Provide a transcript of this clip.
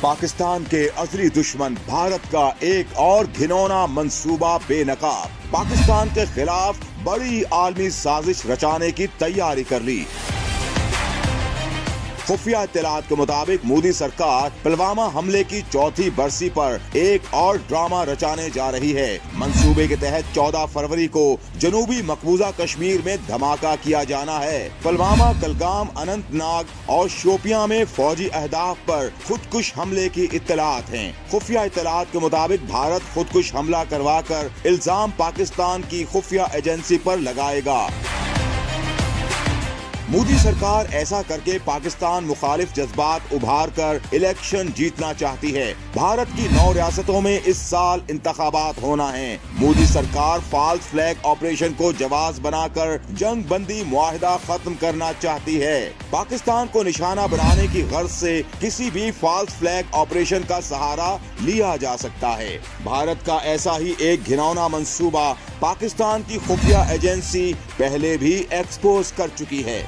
पाकिस्तान के असली दुश्मन भारत का एक और घिनौना मंसूबा बेनकाब। पाकिस्तान के खिलाफ बड़ी आलमी साजिश रचाने की तैयारी कर ली। खुफिया इत्तलात के मुताबिक मोदी सरकार पुलवामा हमले की चौथी बरसी पर एक और ड्रामा रचाने जा रही है। मंसूबे के तहत 14 फरवरी को जनूबी मकबूजा कश्मीर में धमाका किया जाना है। पुलवामा, कलगाम, अनंतनाग और शोपियां में फौजी अहदाफ पर खुदकुश हमले की इत्तलात हैं। खुफिया इत्तलात के मुताबिक भारत खुदकुश हमला करवाकर इल्जाम पाकिस्तान की खुफिया एजेंसी पर लगाएगा। मोदी सरकार ऐसा करके पाकिस्तान मुखालिफ जज्बात उभार कर इलेक्शन जीतना चाहती है। भारत की 9 रियासतों में इस साल इंतखाबात होना है। मोदी सरकार फॉल्स फ्लैग ऑपरेशन को जवाज बनाकर जंग बंदी मुआहिदा खत्म करना चाहती है। पाकिस्तान को निशाना बनाने की गर्ज से किसी भी फॉल्स फ्लैग ऑपरेशन का सहारा लिया जा सकता है। भारत का ऐसा ही एक घिनौना मंसूबा पाकिस्तान की खुफिया एजेंसी पहले भी एक्सपोज कर चुकी है।